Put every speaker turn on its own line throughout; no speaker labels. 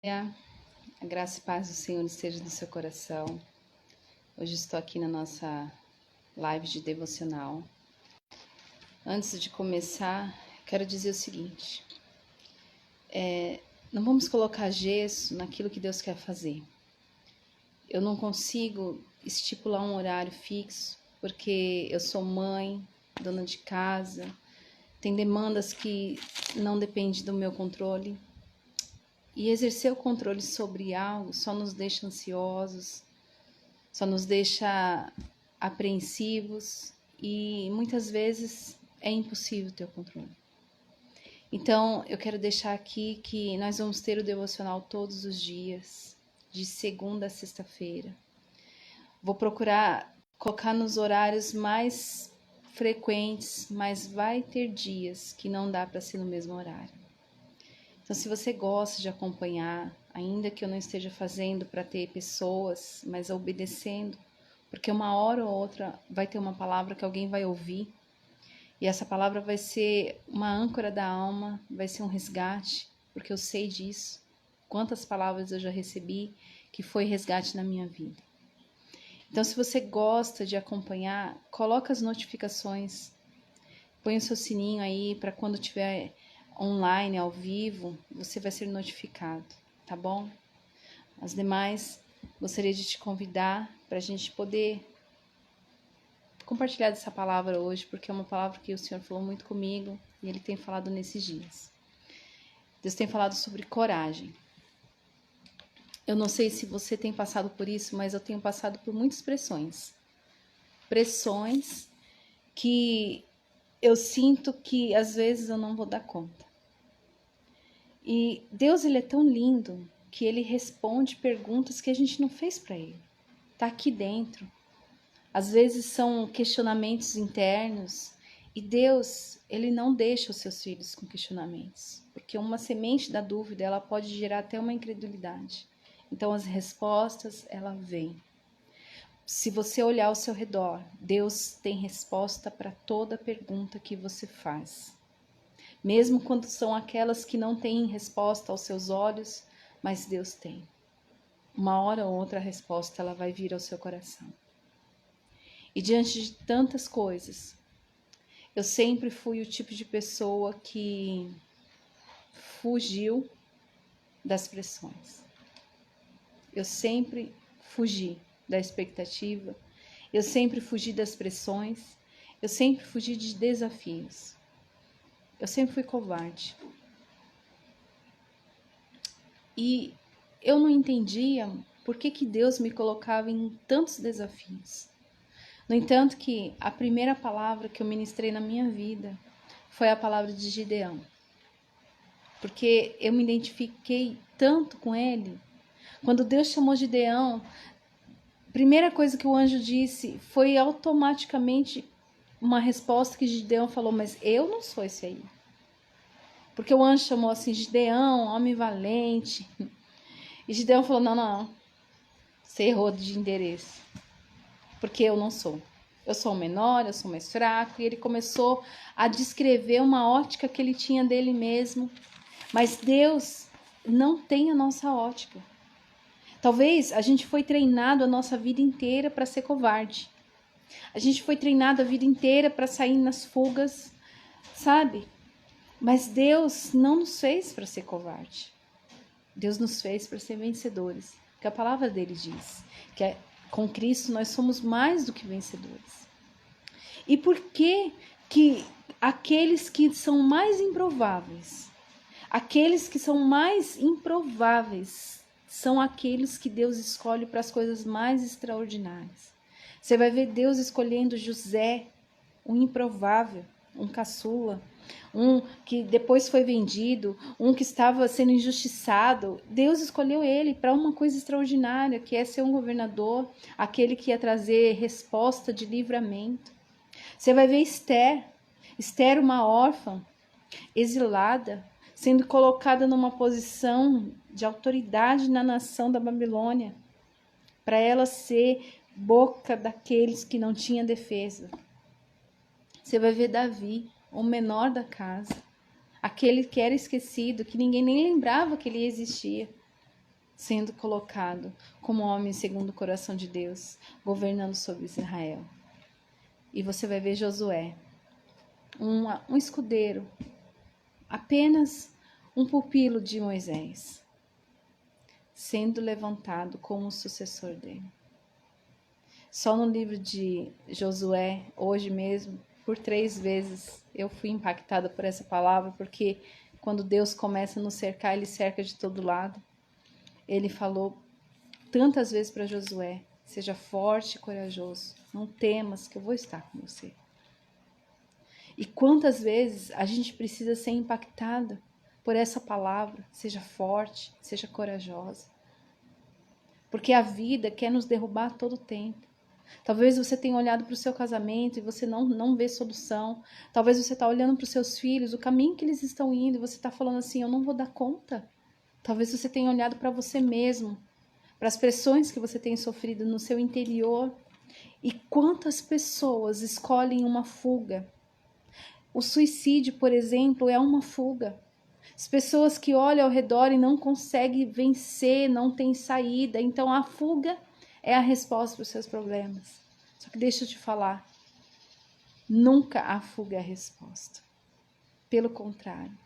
A graça e paz do Senhor esteja no seu coração. Hoje estou aqui na nossa live de devocional. Antes de começar, quero dizer o seguinte: não vamos colocar gesso naquilo que Deus quer fazer. Eu não consigo estipular um horário fixo, porque eu sou mãe, dona de casa, tem demandas que não dependem do meu controle. E exercer o controle sobre algo só nos deixa ansiosos, só nos deixa apreensivos e muitas vezes é impossível ter o controle. Então, eu quero deixar aqui que nós vamos ter o devocional todos os dias, de segunda a sexta-feira. Vou procurar colocar nos horários mais frequentes, mas vai ter dias que não dá para ser no mesmo horário. Então, se você gosta de acompanhar, ainda que eu não esteja fazendo para ter pessoas, mas obedecendo, porque uma hora ou outra vai ter uma palavra que alguém vai ouvir, e essa palavra vai ser uma âncora da alma, vai ser um resgate, porque eu sei disso. Quantas palavras eu já recebi que foi resgate na minha vida. Então, se você gosta de acompanhar, coloca as notificações, põe o seu sininho aí para quando tiver online, ao vivo, você vai ser notificado, tá bom? As demais, gostaria de te convidar para a gente poder compartilhar dessa palavra hoje, porque é uma palavra que o Senhor falou muito comigo e Ele tem falado nesses dias. Deus tem falado sobre coragem. Eu não sei se você tem passado por isso, mas eu tenho passado por muitas pressões. Pressões que eu sinto que às vezes eu não vou dar conta. E Deus, Ele é tão lindo que Ele responde perguntas que a gente não fez para Ele. Está aqui dentro. Às vezes são questionamentos internos. E Deus, Ele não deixa os seus filhos com questionamentos. Porque uma semente da dúvida, ela pode gerar até uma incredulidade. Então as respostas, ela vem. Se você olhar ao seu redor, Deus tem resposta para toda pergunta que você faz. Mesmo quando são aquelas que não têm resposta aos seus olhos, mas Deus tem. Uma hora ou outra a resposta ela vai vir ao seu coração. E diante de tantas coisas, eu sempre fui o tipo de pessoa que fugiu das pressões. Eu sempre fugi da expectativa, eu sempre fugi das pressões, eu sempre fugi de desafios. Eu sempre fui covarde. E eu não entendia por que Deus me colocava em tantos desafios. No entanto, que a primeira palavra que eu ministrei na minha vida foi a palavra de Gideão. Porque eu me identifiquei tanto com ele. Quando Deus chamou Gideão, a primeira coisa que o anjo disse foi automaticamente uma resposta que Gideão falou: mas eu não sou esse aí. Porque o anjo chamou assim, Gideão, homem valente. E Gideão falou, não, você errou de endereço. Porque eu não sou. Eu sou o menor, eu sou mais fraco. E ele começou a descrever uma ótica que ele tinha dele mesmo. Mas Deus não tem a nossa ótica. Talvez a gente foi treinado a nossa vida inteira para ser covarde. A gente foi treinado a vida inteira para sair nas fugas, sabe? Mas Deus não nos fez para ser covarde. Deus nos fez para ser vencedores. Porque a palavra dele diz que com Cristo nós somos mais do que vencedores. E por que aqueles que são mais improváveis, são aqueles que Deus escolhe para as coisas mais extraordinárias? Você vai ver Deus escolhendo José, um improvável, um caçula, um que depois foi vendido, um que estava sendo injustiçado. Deus escolheu ele para uma coisa extraordinária, que é ser um governador, aquele que ia trazer resposta de livramento. Você vai ver Esther, uma órfã, exilada, sendo colocada numa posição de autoridade na nação da Babilônia, para ela ser boca daqueles que não tinham defesa. Você vai ver Davi, o menor da casa, aquele que era esquecido, que ninguém nem lembrava que ele existia. sendo colocado como homem segundo o coração de Deus, governando sobre Israel. E você vai ver Josué, um escudeiro, apenas um pupilo de Moisés, sendo levantado como sucessor dele. Só no livro de Josué, hoje mesmo, por 3 vezes eu fui impactada por essa palavra, porque quando Deus começa a nos cercar, Ele cerca de todo lado. Ele falou tantas vezes para Josué: seja forte e corajoso, não temas que eu vou estar com você. E quantas vezes a gente precisa ser impactada por essa palavra: seja forte, seja corajosa. Porque a vida quer nos derrubar a todo tempo. Talvez você tenha olhado para o seu casamento e você não vê solução. Talvez você está olhando para os seus filhos, o caminho que eles estão indo, e você está falando assim: eu não vou dar conta. Talvez você tenha olhado para você mesmo, para as pressões que você tem sofrido no seu interior. E quantas pessoas escolhem uma fuga? O suicídio, por exemplo, é uma fuga. As pessoas que olham ao redor e não conseguem vencer, não têm saída. Então a fuga é a resposta para os seus problemas. Só que deixa eu te falar, nunca a fuga é a resposta. Pelo contrário,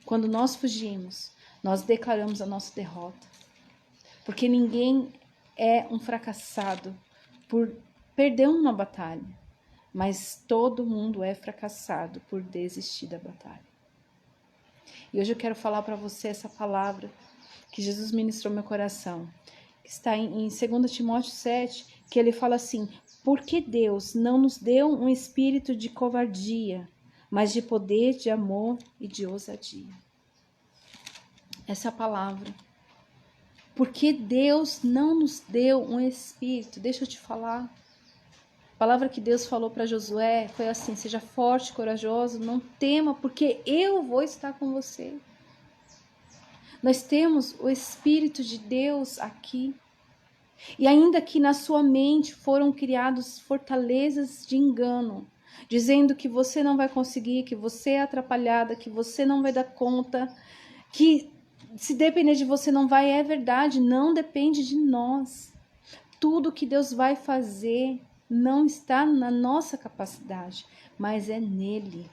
quando nós fugimos, nós declaramos a nossa derrota. Porque ninguém é um fracassado por perder uma batalha, mas todo mundo é fracassado por desistir da batalha. E hoje eu quero falar para você essa palavra que Jesus ministrou no meu coração, que está em 2 Timóteo 7, que ele fala assim: porque Deus não nos deu um espírito de covardia, mas de poder, de amor e de ousadia. Essa é a palavra. Porque Deus não nos deu um espírito. Deixa eu te falar. A palavra que Deus falou para Josué foi assim: seja forte, corajoso, não tema, porque eu vou estar com você. Nós temos o Espírito de Deus aqui. E ainda que na sua mente foram criadas fortalezas de engano, dizendo que você não vai conseguir, que você é atrapalhada, que você não vai dar conta, que se depender de você não vai, é verdade, não depende de nós. Tudo que Deus vai fazer não está na nossa capacidade, mas é nele.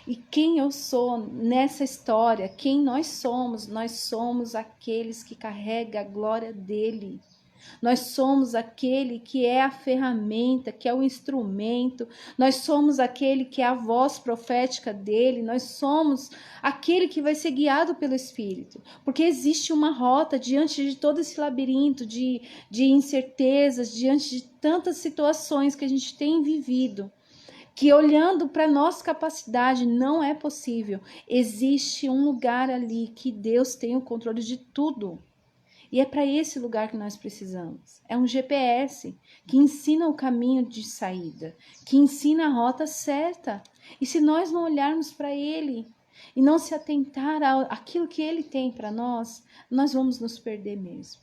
E quem eu sou nessa história, quem nós somos aqueles que carregam a glória dele. Nós somos aquele que é a ferramenta, que é o instrumento. Nós somos aquele que é a voz profética dele. Nós somos aquele que vai ser guiado pelo Espírito. Porque existe uma rota diante de todo esse labirinto de incertezas, diante de tantas situações que a gente tem vivido, que olhando para a nossa capacidade não é possível. Existe um lugar ali que Deus tem o controle de tudo. E é para esse lugar que nós precisamos. É um GPS que ensina o caminho de saída, que ensina a rota certa. E se nós não olharmos para ele e não se atentar àquilo que ele tem para nós, nós vamos nos perder mesmo.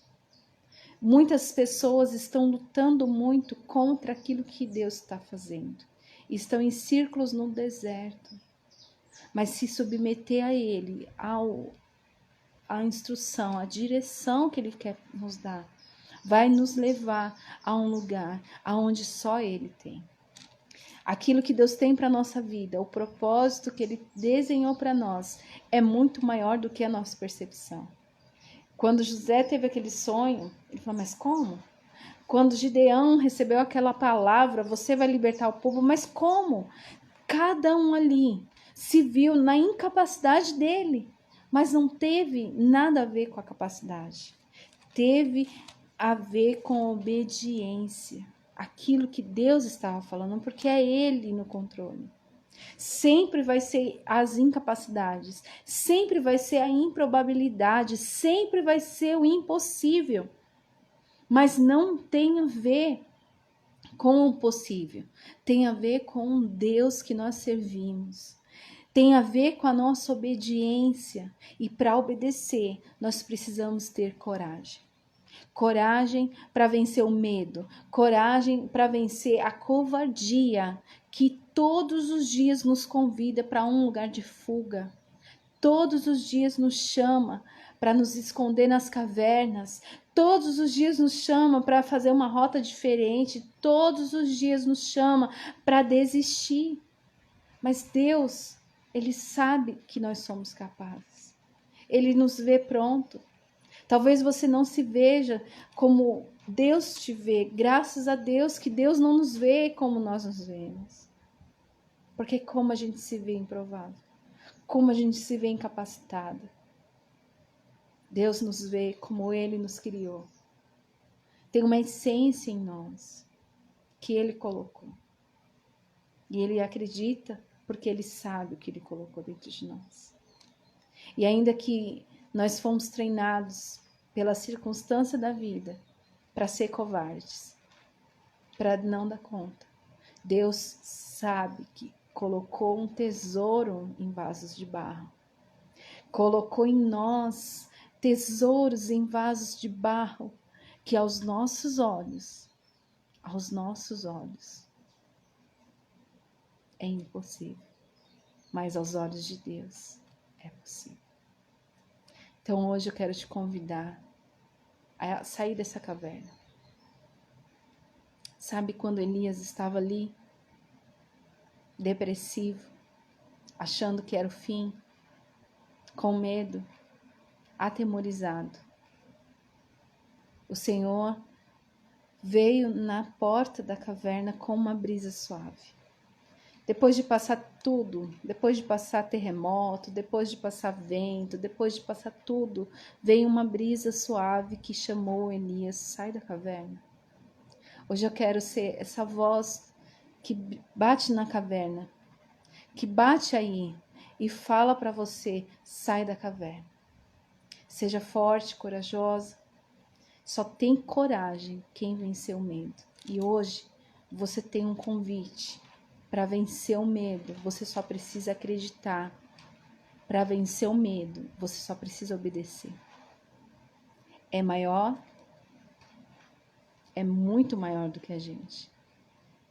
Muitas pessoas estão lutando muito contra aquilo que Deus está fazendo. Estão em círculos no deserto. Mas se submeter a ele, a instrução, a direção que ele quer nos dar, vai nos levar a um lugar aonde só ele tem. Aquilo que Deus tem para a nossa vida, o propósito que ele desenhou para nós, é muito maior do que a nossa percepção. Quando José teve aquele sonho, ele falou: mas como? Quando Gideão recebeu aquela palavra: você vai libertar o povo, mas como? Cada um ali se viu na incapacidade dele. Mas não teve nada a ver com a capacidade. Teve a ver com a obediência. Aquilo que Deus estava falando, porque é Ele no controle. Sempre vai ser as incapacidades. Sempre vai ser a improbabilidade. Sempre vai ser o impossível. Mas não tem a ver com o possível. Tem a ver com o Deus que nós servimos. Tem a ver com a nossa obediência. E para obedecer, nós precisamos ter coragem. Coragem para vencer o medo. Coragem para vencer a covardia que todos os dias nos convida para um lugar de fuga. Todos os dias nos chama para nos esconder nas cavernas. Todos os dias nos chama para fazer uma rota diferente. Todos os dias nos chama para desistir. Mas Deus, Ele sabe que nós somos capazes. Ele nos vê pronto. Talvez você não se veja como Deus te vê. Graças a Deus que Deus não nos vê como nós nos vemos. Porque como a gente se vê improvável. Como a gente se vê incapacitada. Deus nos vê como Ele nos criou. Tem uma essência em nós que Ele colocou. E Ele acredita porque Ele sabe o que Ele colocou dentro de nós. E ainda que nós fomos treinados pela circunstância da vida para ser covardes, para não dar conta, Deus sabe que colocou um tesouro em vasos de barro. Colocou em nós tesouros em vasos de barro que aos nossos olhos é impossível, mas aos olhos de Deus é possível. Então hoje eu quero te convidar a sair dessa caverna. Sabe quando Elias estava ali, depressivo, achando que era o fim, com medo, atemorizado. O Senhor veio na porta da caverna com uma brisa suave. Depois de passar tudo, depois de passar terremoto, depois de passar vento, depois de passar tudo, veio uma brisa suave que chamou Elias, sai da caverna. Hoje eu quero ser essa voz que bate na caverna, que bate aí e fala para você, sai da caverna. Seja forte, corajosa. Só tem coragem quem venceu o medo. E hoje você tem um convite para vencer o medo. Você só precisa acreditar. Para vencer o medo, você só precisa obedecer. É maior, é muito maior do que a gente.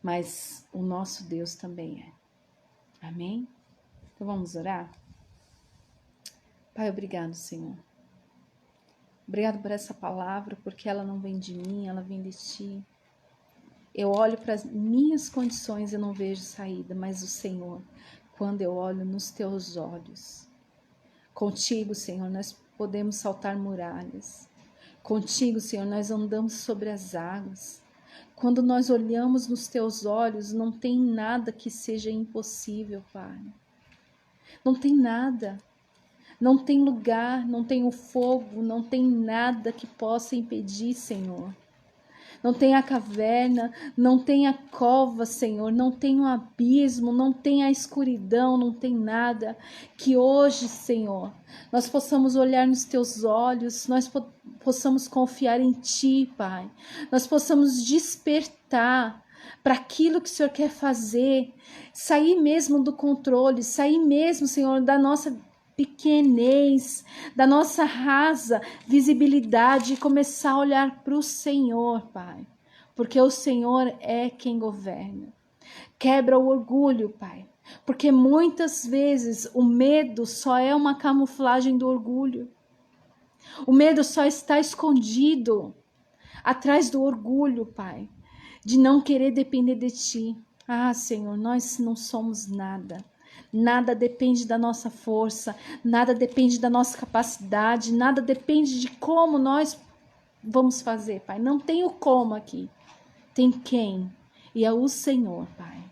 Mas o nosso Deus também é. Amém? Então vamos orar? Pai, obrigado, Senhor. Obrigado por essa palavra, porque ela não vem de mim, ela vem de Ti. Eu olho para as minhas condições e não vejo saída, mas o Senhor, quando eu olho nos Teus olhos, contigo, Senhor, nós podemos saltar muralhas. Contigo, Senhor, nós andamos sobre as águas. Quando nós olhamos nos Teus olhos, não tem nada que seja impossível, Pai. Não tem nada. Não tem lugar, não tem o fogo, não tem nada que possa impedir, Senhor. Não tem a caverna, não tem a cova, Senhor, não tem o abismo, não tem a escuridão, não tem nada. Que hoje, Senhor, nós possamos olhar nos Teus olhos, nós possamos confiar em Ti, Pai. Nós possamos despertar para aquilo que o Senhor quer fazer, sair mesmo do controle, sair mesmo, Senhor, da nossa pequenez, da nossa rasa visibilidade e começar a olhar para o Senhor, Pai, porque o Senhor é quem governa. Quebra o orgulho, Pai, porque muitas vezes o medo só é uma camuflagem do orgulho. O medo só está escondido atrás do orgulho, Pai, de não querer depender de Ti. Ah, Senhor, nós não somos nada. Nada depende da nossa força, nada depende da nossa capacidade, nada depende de como nós vamos fazer, Pai. Não tem o como aqui, tem quem, e é o Senhor, Pai.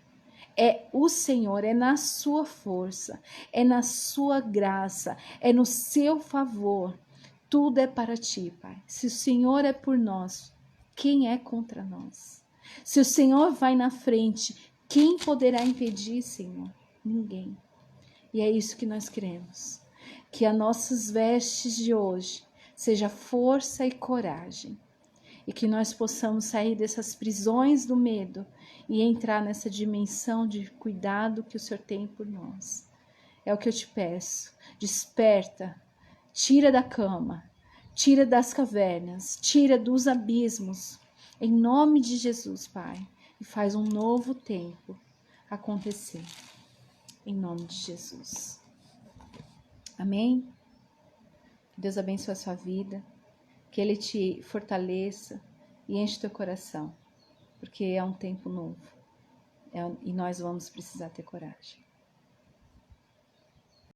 É o Senhor, é na sua força, é na sua graça, é no seu favor. Tudo é para Ti, Pai. Se o Senhor é por nós, quem é contra nós? Se o Senhor vai na frente, quem poderá impedir, Senhor? Ninguém. E é isso que nós queremos. Que as nossas vestes de hoje seja força e coragem. E que nós possamos sair dessas prisões do medo e entrar nessa dimensão de cuidado que o Senhor tem por nós. É o que eu te peço. Desperta, tira da cama, tira das cavernas, tira dos abismos. Em nome de Jesus, Pai. E faz um novo tempo acontecer. Em nome de Jesus. Amém? Que Deus abençoe a sua vida, que Ele te fortaleça e enche teu coração, porque é um tempo novo e nós vamos precisar ter coragem.